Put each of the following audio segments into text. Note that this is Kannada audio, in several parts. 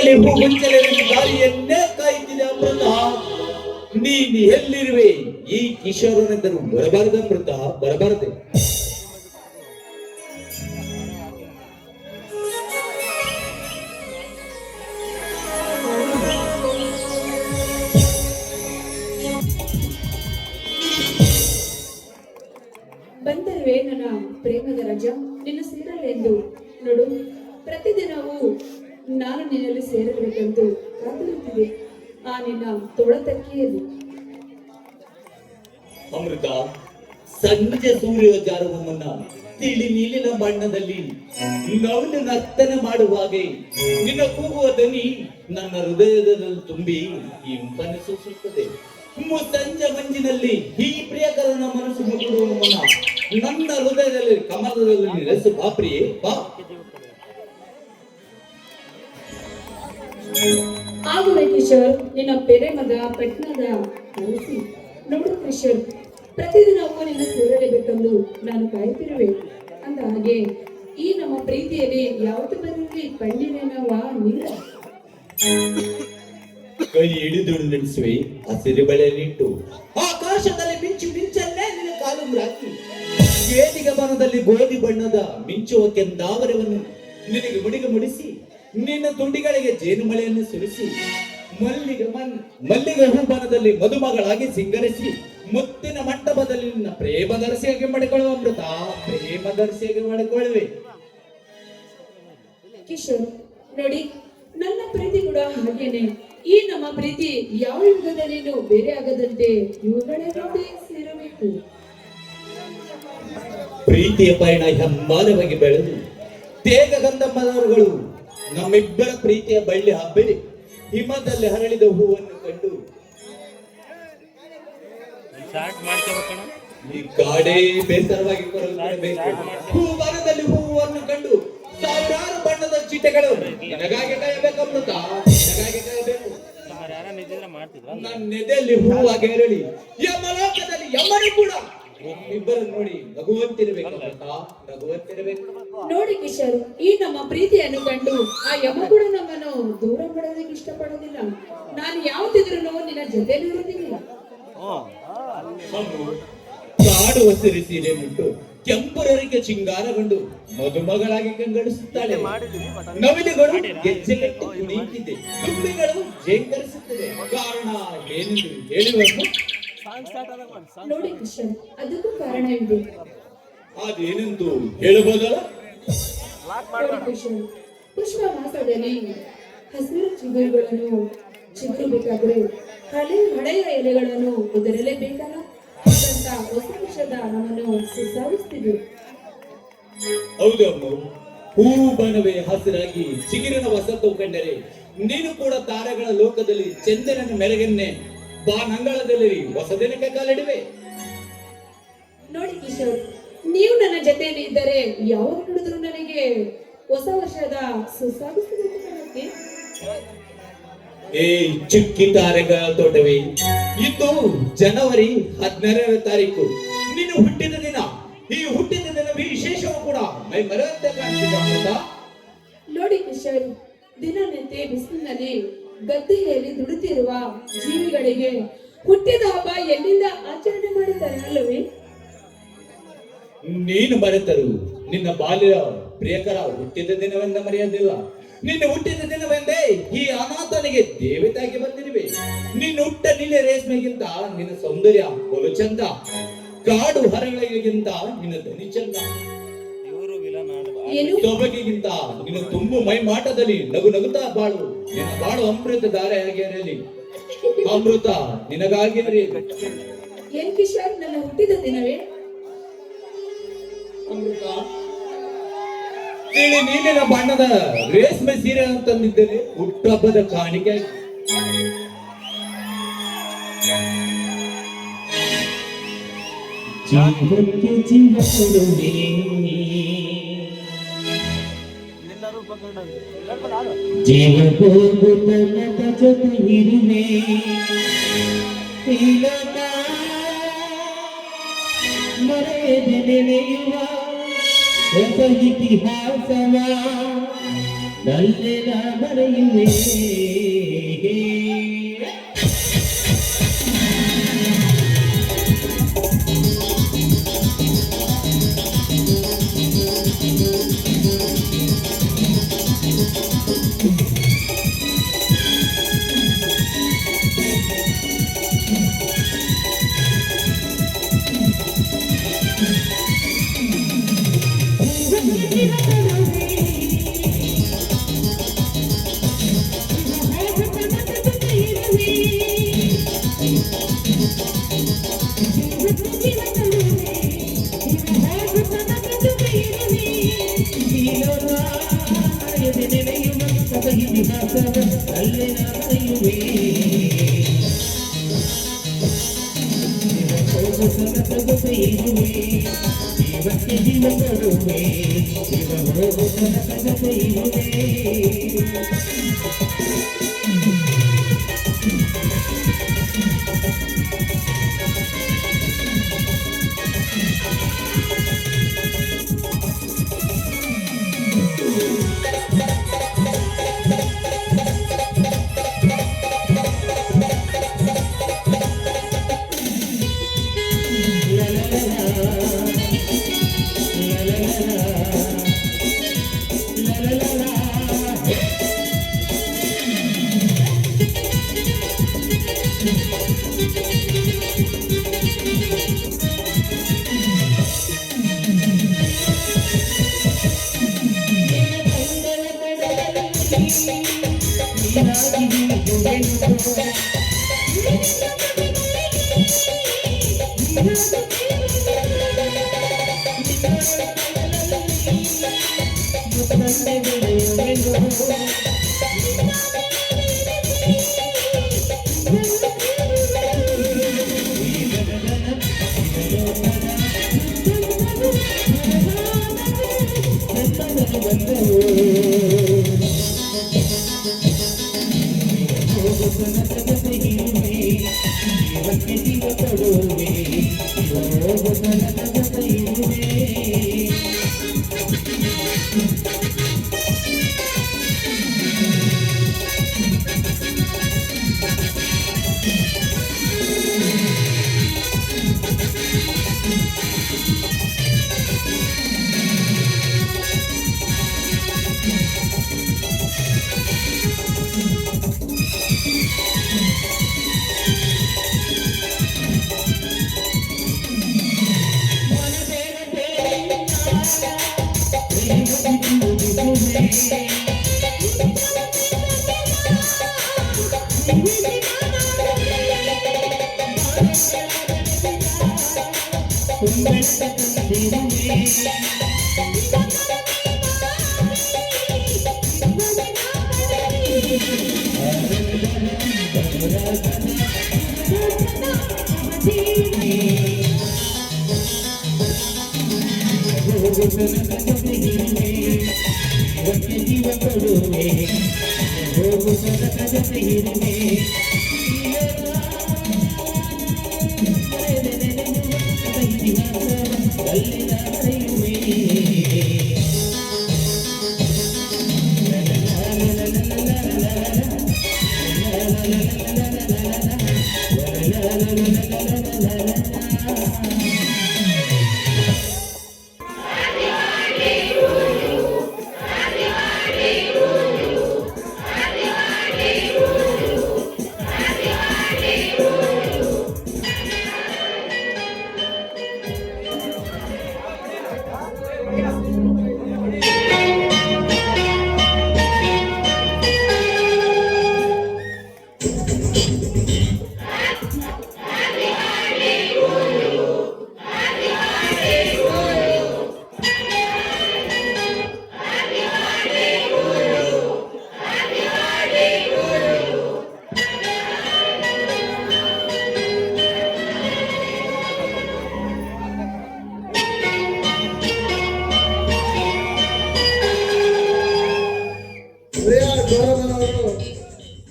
ತೋಟದಲ್ಲಿ ಹೂಗುಂಚಲಿನ ಗಾಳಿಯನ್ನೇ ಕಾಯುತ್ತಿದೆ ಅಮೃತ. ನೀನು ಎಲ್ಲಿರುವೆ? ಈ ಕಿಶೋರನೆಂದರು ಬರಬಾರದು ಅಮೃತ, ಬರಬಾರದೆ. ಬಂದರುವೆ ನನ್ನ ಪ್ರೇಮದ ರಜ, ನಿನ್ನ ಸೇರಲೆಂದು. ನೋಡು, ಪ್ರತಿದಿನವೂ ನಾನು ನಿನ್ನಲ್ಲಿ ಸೇರಬೇಕೆಂದು ಕಾದಿರುತ್ತಿದೆ ಆ ನಿನ್ನ ತೊಳತಕ್ಕಿಯಲ್ಲಿ. ಅಮೃತ, ಸಂಜೆ ಸೂರ್ಯೋಜಾರುವ ಮುನ್ನ ತಿಳಿ ನೀಲಿನ ಬಣ್ಣದಲ್ಲಿ ನವನು ನರ್ತನೆ ಮಾಡುವಾಗೆ ನಿನ್ನ ಕೂಗುವ ಧ್ವನಿ ನನ್ನ ಹೃದಯದಲ್ಲಿ ತುಂಬಿ ಇಂಪನ್ನು ಸೂಸುತ್ತದೆ. ಸಂಜೆ ಮಂಜಿನಲ್ಲಿ ಈ ಪ್ರಿಯಕರನ ಮನಸ್ಸು ಮುಗಿಡುವ ಮುನ್ನ ನನ್ನ ಹೃದಯದಲ್ಲಿ ಕಮಲದಲ್ಲಿ ನೆಲೆಸು ಬಾ ಪ್ರಿಯೆ, ಬಾ. ಆಗುವೆ ಕಿಶೋರ್, ನಿನ್ನ ಪ್ರೇಮದ ಪಟ್ಟಣದ ಅರಸಿ. ನೋಡು ಕಿಶೋರ್, ಪ್ರತಿದಿನವೂ ನಿನ್ನ ಸೇರಲೇಬೇಕೆಂದು ನಾನು ಕಾಯುತ್ತಿರುವೆ. ಅಂದ ಹಾಗೆ ಈ ನಮ್ಮ ಪ್ರೀತಿಯಲ್ಲಿ ಯಾವತ್ತು ಬರಲಿ ಕಣ್ಣಿನೇನವಾ ನೀರ. ಕೈ ಹಿಡಿದು ನಡೆಸುವೆ ಹಸಿರು ಬಳೆಯಲ್ಲಿಟ್ಟು ಆಕಾಶದಲ್ಲಿ ಮಿಂಚು ಮಿಂಚಲ್ಲೇ ನಿನ್ನ ಕಾಲು ರಾಕಿ ವೇದಿಗೆ ಬನದಲ್ಲಿ ಗೋಧಿ ಬಣ್ಣದ ಮಿಂಚುವ ಕೆಂದಾವರವನ್ನು ನಿನಗೆ ಮುಡಿಗೆ ಮುಡಿಸಿ ನಿನ್ನ ತುಂಡಿಗಳಿಗೆ ಜೇನು ಮಳೆಯನ್ನು ಸುರಿಸಿ ಮಲ್ಲಿಗೆ ಹೂಬನದಲ್ಲಿ ಮದುಮಗಳಾಗಿ ಸಿಂಗರಿಸಿ ಮುತ್ತಿನ ಮಂಟಪದಲ್ಲಿ ನಿನ್ನ ಪ್ರೇಮದರ್ಶಿಯಾಗಿ ಮಾಡಿಕೊಳ್ಳುವ ಅಮೃತ, ಪ್ರೇಮದರ್ಶಿಯಾಗಿ ಮಾಡಿಕೊಳ್ಳುವೆ. ಕಿಶೋರ್ ನೋಡಿ, ನನ್ನ ಪ್ರೀತಿ ಕೂಡ ಹಾಗೇನೆ. ಈ ನಮ್ಮ ಪ್ರೀತಿ ಯಾವ ಯುಗದಲ್ಲಿನೂ ಬೇರೆ ಆಗದಂತೆ ಇವುಗಳೇ ನೋಡಿ ಸೇರಬೇಕು. ಪ್ರೀತಿಯ ಪಯಣ ಹೆಮ್ಮಾಲವಾಗಿ ಬೆಳೆದು ತೇಗ ಗಂಧಮ್ಮನವರುಗಳು ನಮ್ಮಿಬ್ಬರ ಪ್ರೀತಿಯ ಬಳ್ಳಿ ಹಬ್ಬಲಿ ಹಿಮದಲ್ಲಿ ಹರಳಿದ ಹೂವನ್ನು ಕಂಡು ಈ ಕಾಡೇ ಬೇಸರವಾಗಿ ಕೊರಬೇಕು. ಹೂವನದಲ್ಲಿ ಹೂವನ್ನು ಕಂಡು ಸಾವಿರಾರು ಬಣ್ಣದ ಚೀಟೆಗಳು ನಿನಗಾಗಿ ಕಾಯಬೇಕಮೃತ, ನಿನಗಾಗಿ ಕಾಯಬೇಕು. ನನ್ನ ನೆದೆಯಲ್ಲಿ ಹೂವಾಗಿ ಅರಳಿ ಯಮಲೋಕದಲ್ಲಿ ಯಮನು ಕೂಡ ಇಬ್ಬರು ನೋಡಿ ನಗುವಂತಿರಬೇಕು, ನಗುವಂತಿರಬೇಕು. ನೋಡಿ ಕಿಶೋರ್, ಈ ನಮ್ಮ ಪ್ರೀತಿಯನ್ನು ಕಂಡು ಆ ಯಮ ಕೂಡ ನಮ್ಮನ್ನು ದೂರ ಮಾಡೋದಕ್ಕೆ ಇಷ್ಟಪಡೋದಿಲ್ಲ. ನಾನು ಯಾವತ್ತಿದ್ರು ನಿನ್ನ ಜೊತೆಲಿ ಇರೋದಿಲ್ಲ. ಕಾಡು ಹಸಿರು ಸೀರೆ ಮುಟ್ಟು ಕೆಂಪುರರಿಗೆ ಚಿಂಗಾರಗೊಂಡು ಮದುಮಗಳಾಗಿ ಕಂಗೊಳಿಸುತ್ತಾಳೆ. ನವಿಲುಗಳು ಗೆಜ್ಜೆ ಕಟ್ಟಿ ಕುಣಿಯುತ್ತಿದೆ, ತುಂಬಿಗಳು ಜೇಂಕರಿಸುತ್ತದೆ. ಕಾರಣ ಏನೆಂದು ಹೇಳುವನ್ನು ನೋಡಿ ಕಿಶೋರ್, ಅದಕ್ಕೂ ಕಾರಣ ಇದೆ. ಅದೇನೆಂದು ಹೇಳಬಹುದಲ್ಲ? ಪುಷ್ಪ ಮಾಸದಲ್ಲಿ ಹಸಿರು ಚಿಗುರುಗಳನ್ನು ಚಿಗುರಬೇಕಾದ್ರೆ ಹಳೆಯ ಎಲೆಗಳನ್ನು ಉದರಲೇಬೇಕಲ್ಲ. ಹಾಗಂತ ಹೊಸ ವರ್ಷದ ನಮ್ಮನ್ನು ಸುಸಾರಿಸ್ತಿದೆ. ಹೌದು ಅಮ್ಮ, ಹೂಬನವೇ ಹಸಿರಾಗಿ ಚಿಗುರಿನ ವಸಂತ ಕಂಡರೆ ನೀನು ಕೂಡ ತಾರೆಗಳ ಲೋಕದಲ್ಲಿ ಚಂದನನ ಮೆರಗನ್ನೇ ಬಾನಂಗಳದಲ್ಲಿ ಹೊಸ ದಿನಕ್ಕೆ ಕಾಲಿಡುವೆ. ನೋಡಿ ಕಿಶೋರ್, ನೀವು ನನ್ನ ಜೊತೆಯಲ್ಲಿ ಇದ್ದರೆ ಯಾವಾಗ ನೋಡಿದ್ರು ನನಗೆ ಹೊಸ ವರ್ಷದ ಸುಸಾಗಿಸುತ್ತೆ. ಏ ಚುಕ್ಕಿ ತಾರೆಗಳ ತೋಟವೇ, ಇಂದು ಜನವರಿ 16ನೇ ತಾರೀಕು ನೀನು ಹುಟ್ಟಿದ ದಿನ. ಈ ಹುಟ್ಟಿದ ದಿನ ವಿಶೇಷವೂ ಕೂಡ ಮೈ ಮರೆಯುವಂತೆ ಕಾಣಿಸಿದ. ನೋಡಿ ಕಿಶೋರ್, ದಿನನಿತ್ಯ ಬಿಸಿಲಿನಲ್ಲಿ ಗದ್ದೆಯಲ್ಲಿ ದುಡಿತಿರುವ ಜೀವಿಗಳಿಗೆ ಹುಟ್ಟಿದ ಹಬ್ಬ ಎಲ್ಲಿಂದ ಆಚರಣೆ ಮಾಡುತ್ತಾರೆ ಅಲ್ಲವೇ? ನೀನು ಮರೆತರು ನಿನ್ನ ಬಾಲ್ಯ ಪ್ರಿಯಕರ ಹುಟ್ಟಿದ ದಿನವೆಂದ ಮರೆಯೋದಿಲ್ಲ. ನಿನ್ನ ಹುಟ್ಟಿದ ದಿನವೆಂದೇ ಈ ಅನಾಥನಿಗೆ ದೇವತೆಯಾಗಿ ಬಂದಿರುವೆ. ನೀನು ಹುಟ್ಟ ನೀಲೆ ರೇಷ್ಮೆಗಿಂತ ನಿನ್ನ ಸೌಂದರ್ಯ ಬಲು ಚಂದ, ಕಾಡು ಹರಗಳಿಗಿಂತ ನಿನ್ನ ಧ್ವನಿ ಚಂದ, ಸೊಬಗಿಗಿಂತ ನಿನ್ನ ತುಂಬು ಮೈ ಮಾಟದಲ್ಲಿ ನಗು ನಗುತ್ತಾ ಬಾಳು. ನಿನ್ನ ಬಾಳು ಅಮೃತ ಧಾರೆಯಾಗಿರಲಿ, ಅಮೃತ ನಿನಗಾಗಿರಲಿ. ಏನ್ ಕಿಶೋರ್, ನನ್ನ ಹುಟ್ಟಿದ ದಿನವೇ? ಅಮೃತ, ತಿಳಿ ನೀಲಿನ ಬಣ್ಣದ ರೇಷ್ಮೆ ಸೀರೆ ತಂದಿದ್ದೇನೆ ಹುಟ್ಟುಹಬ್ಬದ ಕಾಣಿಕೆ. ಜೀವಕ್ಕೆ ಜೀವ ಕೊಡುವೆ, ಜೀವ ಹೋಗುತ್ತನದ ಜೊತೆ ಇರುವೆ. ಮರೆಯದೆ ನೆನೆಯುವ ಹೊಸ ಇತಿಹಾಸವ ನಲ್ಲೆನ ಮರೆಯುವೆ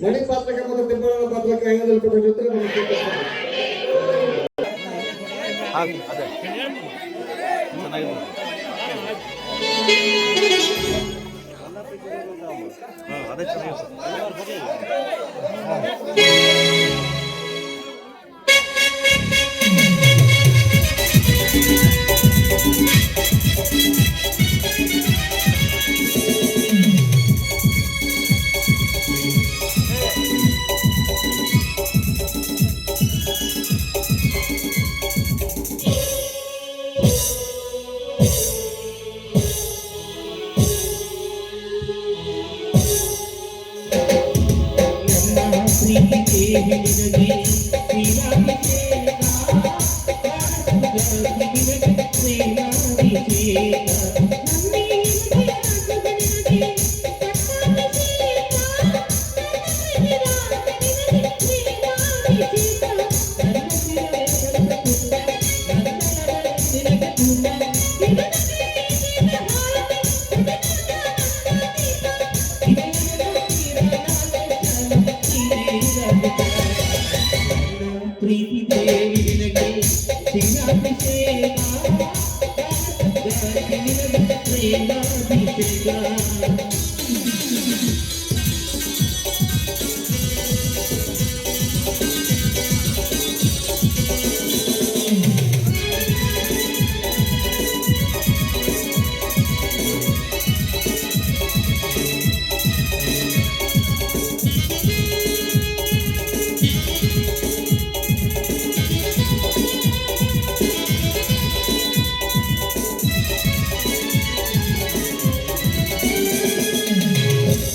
ಮಣಿ ಪಾತ್ರಕ್ಕೆ ಮತ್ತು ತಿಮ್ಮಣ್ಣ ಪಾತ್ರಕ್ಕೆ ಹೆಂಗದಲ್ಲಿ ಕೊಟ್ಟಿರ್ತಾರೆ ಅದೇ ಚೆನ್ನಾಗಿದೆ ಹಾ ಅದೇ ಚೆನ್ನಾಗಿರುತ್ತೆ. ಪ್ರೀತಿ ದೇವಿ ನಿನಗೆ ಶ್ರೀರಾಭಿಷೇಕ ಪ್ರೇಮಾಭಿಷೇಕ.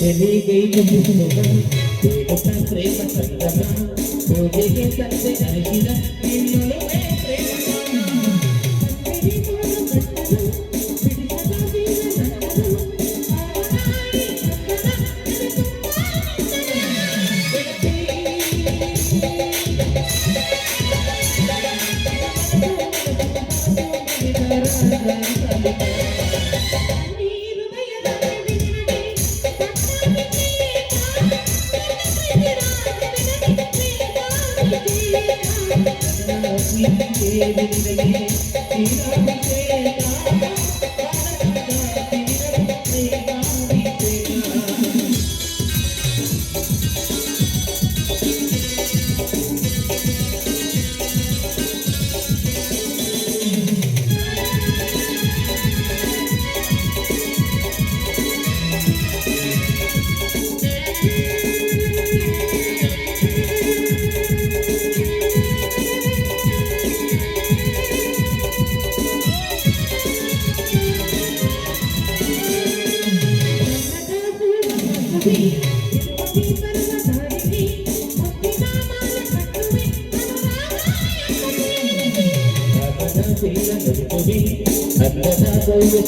ಎಲ್ಲಿಗೆ ಮುಗಿಸುವ ದೇವತ ಪ್ರೇಮ ಸಂಗಮ ಪೂಜೆಗೆ ತಂದೆ ಅರಗಿದ ನಿನ್ನೊಳಗೆ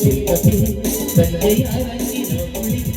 ಶಿಲ್ಪತಿ ಸಂಜಯ ಪ್ರೀತಿ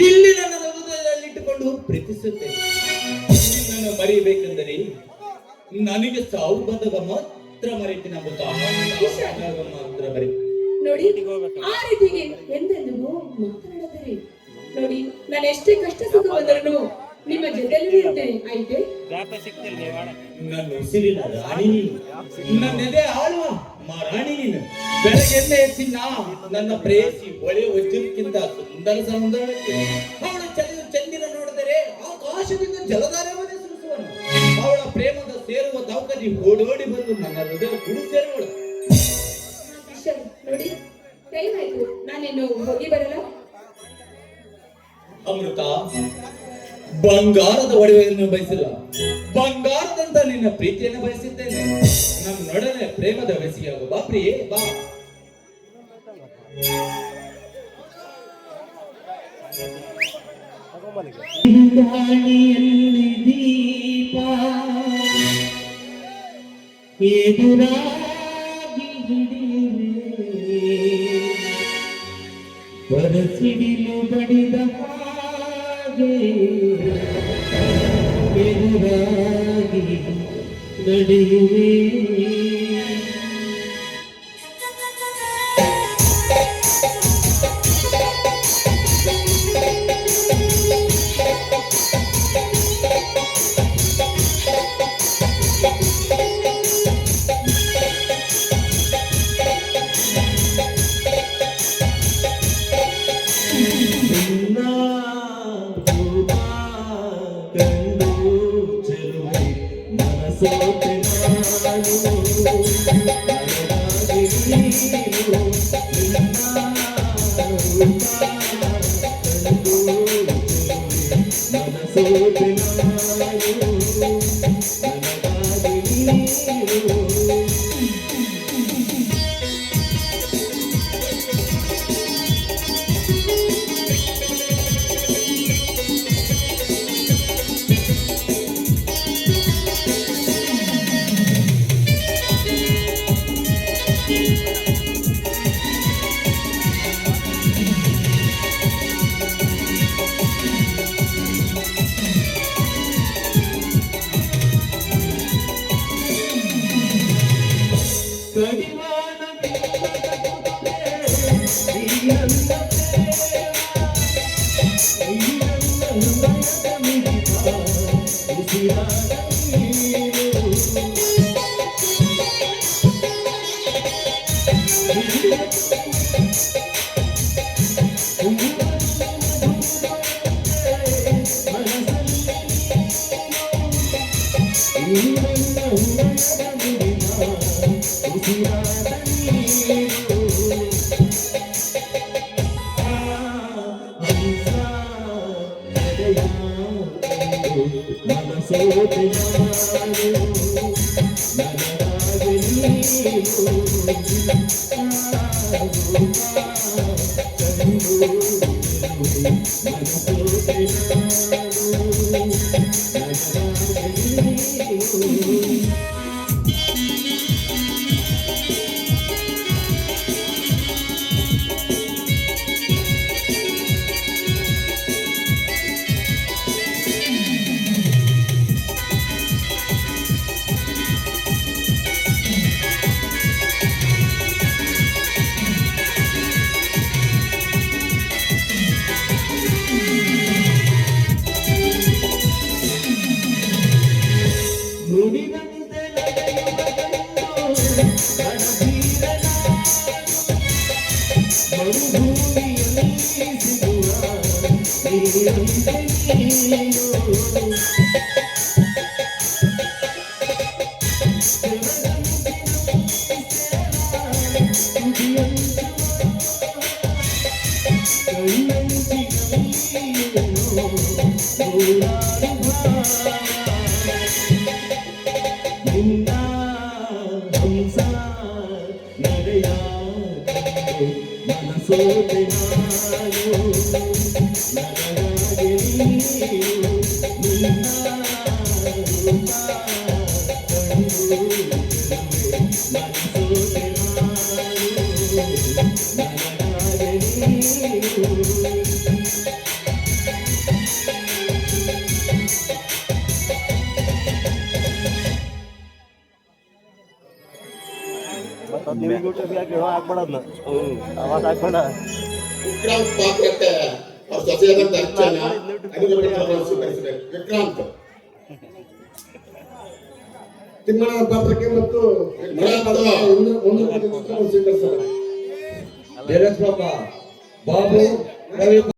ಇಲ್ಲಿ ನನ್ನ ಹೃದಯದಲ್ಲಿಟ್ಟುಕೊಂಡು ಪ್ರೀತಿಸುತ್ತೇನೆ. ನಿನ್ನನ್ನು ಮರೆಯಬೇಕೆಂದರೆ ನನಗೆ ಸಾವು ಬಂದಾಗ ಮಾತ್ರ ಮರೆತೀನಿ ಮಾತ್ರ ಮರೆ. ನೋಡಿ ಆ ರೀತಿಗೆ ಎಂದೆಂದಿಗೂ ಮಾತನಾಡದಿರಿ. ನೋಡಿ ನಾನು ಎಷ್ಟೇ ಕಷ್ಟ ಸುಖ ಬಂದರೂ ನಿಮ್ಮ ಜೊತೆಯಲ್ಲಿ ಇರ್ತೇನೆ. ಆಯ್ತೆ ನನ್ನ ಉಸಿರಿನ ರಾಣಿ ನೀನು, ನನ್ನ ಎದೆ ಆಳುವ ರಾಣಿ ನೀನು. ಬೆಳಗ್ಗೆನ್ನೆ ಚಿನ್ನ ನನ್ನ ಪ್ರೇಯಸಿ ಒಳ್ಳೆಯ ವಜ್ರಕ್ಕಿಂತ ಸುಂದರ ಸೌಂದರ್ಯಕ್ಕೆ ಅವಳ ಚಂದಿನ ನೋಡಿದರೆ ಆಕಾಶದಿಂದ ಜಲಧಾರವನ್ನೇ ಸುರಿಸುವನು. ಅವಳ ಪ್ರೇಮದ ಸೇರುವ ದೌಕದಿ ಓಡೋಡಿ ಬಂದು ನನ್ನ ಹೃದಯ ಗುಡು ಸೇರುವಳು. ನೋಡಿ ಟೈಮ್ ಆಯ್ತು, ನಾನಿನ್ನು ಹೋಗಿ ಬರಲ್ಲ. ಅಮೃತ, ಬಂಗಾರದ ಒಡವೆಯನ್ನು ಬಯಸಿಲ್ಲ, ಬಂಗಾರದಂತ ನಿನ್ನ ಪ್ರೀತಿಯನ್ನು ಬಯಸಿದ್ದೇನೆ. ನನ್ನೊಡನೆ ಪ್ರೇಮದ ಬೆಸಿಯಾಗು ಬಾ ಪ್ರಿಯೇ ಬಾ. ಗಾಳಿಯಲ್ಲಿ ದೀಪ ಎದುರಾಗಿ ಹಿಡಿಯುವೆ ಬರಸಿಡಿಲು ಬಡಿದ ಹಾಗೆ ಎದುರಾಗಿ ನಡೆಯುವೆ ನಿನ್ನ ರೂಪ ಕಂಡು ಚೆಲುವೆ ಮನಸೋತೆ ನಾನು ನನಗಾಗಿ ನೀನು ನಿನ್ನ ರೂಪ ಕಂಡು ಚೆಲುವೆ ಮನಸೋತೆ ನಾನು ನನಗಾಗಿ ನೀನು ಕಡಿವಾಣ ಮನಸೋತೆ ನಾನು ನನಗಾಗಿ ನೀನು ಮನಸೋತೆ ನಾನು ನನಗಾಗಿ ನೀನು ನುಡಿದಂತೆ ನಡೆಯುವ ಗಂಡು ನಡಬೀರನ ಮರುಭೂಮಿಯಲ್ಲಿ ಸಿಗುವ ನೀರಂತೆ ನೀನು ನಿನ್ನ ಹಂಸ ನಡೆಯ ಮನಸೋತೆ ನಾನು ನನಗಾಗಿ ನೀನು ನಿನ್ನ ರೂಪ ಕಂಡು ಮನಸೋತೆ ನಾನು ನನಗಾಗಿ ನೀನು ನೀವು ಯೂಟ್ಯೂಬ್ ಯಾಕೆ ಹಾಕ್ಬಿಡೋದ್ನ ಅವಾಗ ಹಾಕ್ಬೇಡ ವಿಕ್ರಾಂತ್ ಪಾತ್ರಕ್ಕೆ ಅವ್ರ ಸೊಸೆಯಾದಂತ ಅರ್ಚನ ಅನಿಲಗಳನ್ನು ಸ್ವೀಕರಿಸಬೇಕು. ವಿಕ್ರಾಂತ್ ತಿಮ್ಮಣ್ಣನ ಪಾತ್ರಕ್ಕೆ ಮತ್ತು ಒಂದು ಸ್ವೀಕರಿಸಬೇಕು. ಬಾಬು ರವಿ